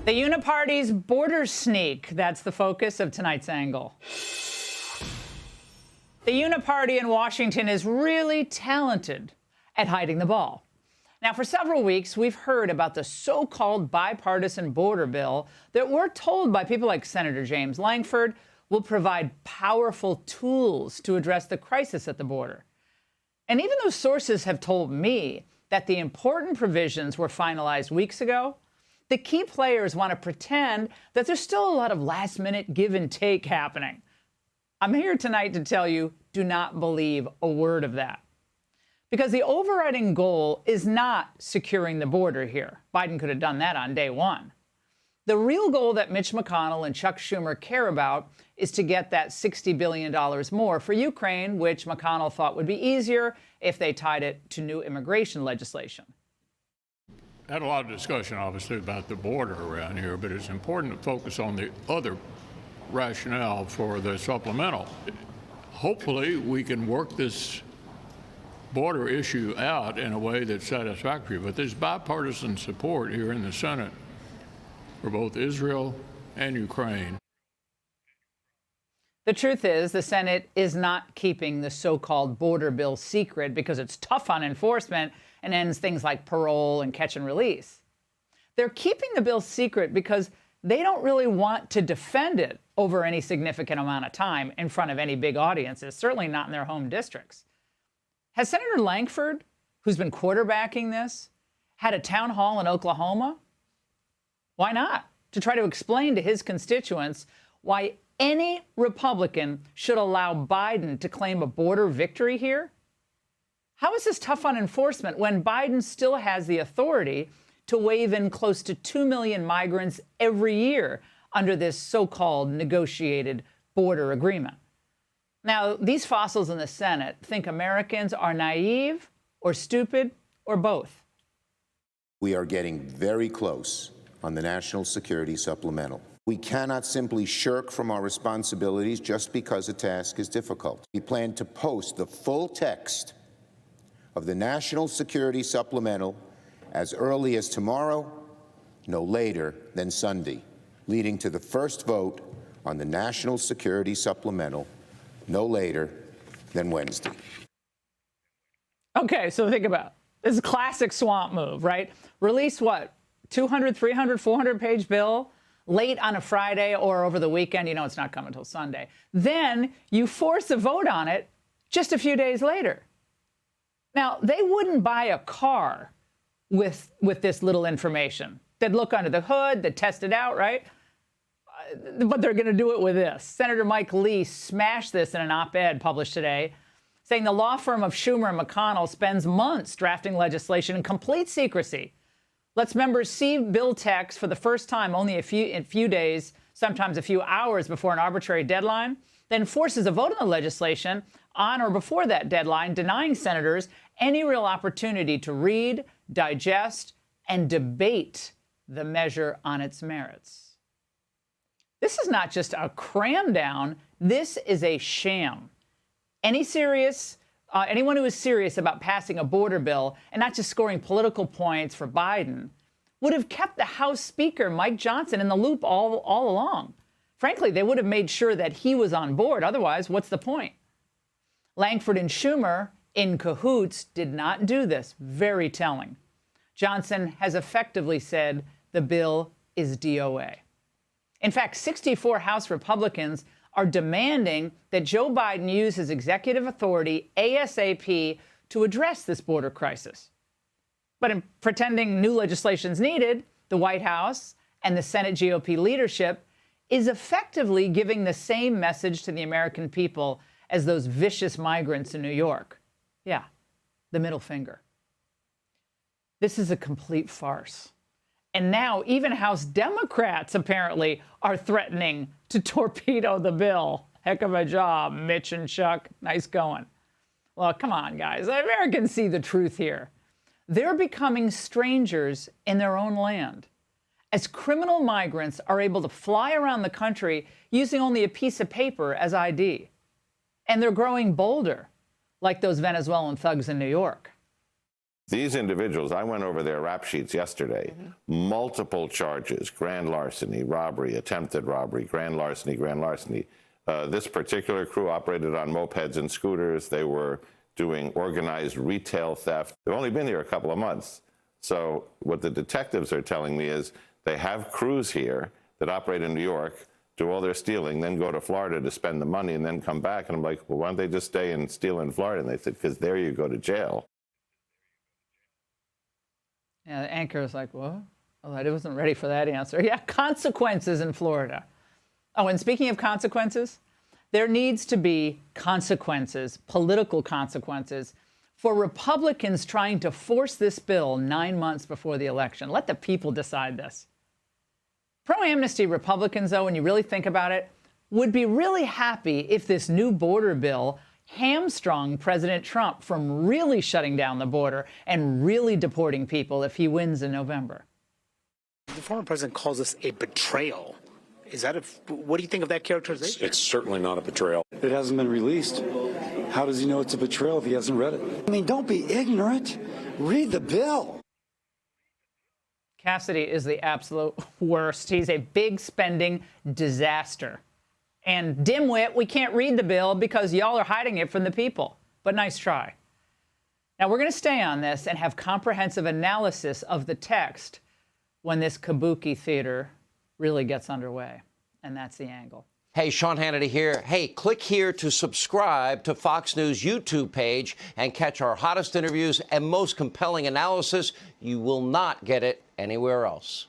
The uniparty's border sneak, that's the focus of tonight's angle. The uniparty in Washington is really talented at hiding the ball. Now, for several weeks, we've heard about the so-called bipartisan border bill that we're told by people like Senator James Lankford will provide powerful tools to address the crisis at the border. And even though sources have told me that the important provisions were finalized weeks ago, the key players want to pretend that there's still a lot of last-minute give and take happening. I'm here tonight to tell you, do not believe a word of that. Because the overriding goal is not securing the border here. Biden could have done that on day one. The real goal that Mitch McConnell and Chuck Schumer care about is to get that $60 billion more for Ukraine, which McConnell thought would be easier if they tied it to new immigration legislation. Had a lot of discussion, obviously, about the border around here, but it's important to focus on the other rationale for the supplemental. Hopefully, we can work this border issue out in a way that's satisfactory, but there's bipartisan support here in the Senate for both Israel and Ukraine. The truth is, the Senate is not keeping the so-called border bill secret because it's tough on enforcement and ends things like parole and catch and release. They're keeping the bill secret because they don't really want to defend it over any significant amount of time in front of any big audiences, certainly not in their home districts. Has Senator Lankford, who's been quarterbacking this, had a town hall in Oklahoma? Why not? To try to explain to his constituents why any Republican should allow Biden to claim a border victory here? How is this tough on enforcement when Biden still has the authority to wave in close to 2 million migrants every year under this so-called negotiated border agreement? Now, these fossils in the Senate think Americans are naive or stupid or both. We are getting very close on the national security supplemental. We cannot simply shirk from our responsibilities just because a task is difficult. We plan to post the full text of the national security supplemental as early as tomorrow, no later than Sunday, leading to the first vote on the national security supplemental no later than Wednesday. Okay, so think about it. This is a classic swamp move, right? Release what? 200, 300, 400-page bill late on a Friday or over the weekend. You know it's not coming until Sunday. Then you force a vote on it just a few days later. Now, they wouldn't buy a car with this little information. They'd look under the hood, they'd test it out, right? But they're going to do it with this. Senator Mike Lee smashed this in an op-ed published today, saying the law firm of Schumer and McConnell spends months drafting legislation in complete secrecy, lets members see bill text for the first time only a few days, sometimes a few hours before an arbitrary deadline, then forces a vote on the legislation on or before that deadline, denying senators any real opportunity to read, digest, and debate the measure on its merits. This is not just a cram down. This is a sham. Anyone who is serious about passing a border bill and not just scoring political points for Biden would have kept the House Speaker, Mike Johnson, in the loop all along. Frankly, they would have made sure that he was on board. Otherwise, what's the point? Lankford and Schumer, in cahoots, did not do this. Very telling. Johnson has effectively said the bill is DOA. In fact, 64 House Republicans are demanding that Joe Biden use his executive authority ASAP to address this border crisis. But in pretending new legislation is needed, the White House and the Senate GOP leadership is effectively giving the same message to the American people as those vicious migrants in New York. Yeah, the middle finger. This is a complete farce. And now even House Democrats apparently are threatening to torpedo the bill. Heck of a job, Mitch and Chuck. Nice going. Well, come on, guys. Americans see the truth here. They're becoming strangers in their own land, as criminal migrants are able to fly around the country using only a piece of paper as ID. And they're growing bolder, like those Venezuelan thugs in New York. These individuals, I went over their rap sheets yesterday, multiple charges, grand larceny, robbery, attempted robbery, grand larceny, grand larceny. This particular crew operated on mopeds and scooters. They were doing organized retail theft. They've only been here a couple of months. So what the detectives are telling me is they have crews here that operate in New York, do all their stealing, then go to Florida to spend the money and then come back. And I'm like, well, why don't they just stay and steal in Florida? And they said, because there you go to jail. Yeah, the anchor is like, what? Oh, I wasn't ready for that answer. Yeah, consequences in Florida. Oh, and speaking of consequences, there needs to be consequences, political consequences, for Republicans trying to force this bill 9 months before the election. Let the people decide this. Pro-amnesty Republicans, though, when you really think about it, would be really happy if this new border bill hamstrung President Trump from really shutting down the border and really deporting people if he wins in November. The former president calls this a betrayal. What do you think of that characterization? It's certainly not a betrayal. It hasn't been released. How does he know it's a betrayal if he hasn't read it? I mean, don't be ignorant. Read the bill. Cassidy is the absolute worst. He's a big spending disaster. And dimwit, we can't read the bill because y'all are hiding it from the people. But nice try. Now, we're going to stay on this and have comprehensive analysis of the text when this kabuki theater really gets underway. And that's The Angle. Hey, Sean Hannity here. Hey, click here to subscribe to Fox News YouTube page and catch our hottest interviews and most compelling analysis. You will not get it anywhere else.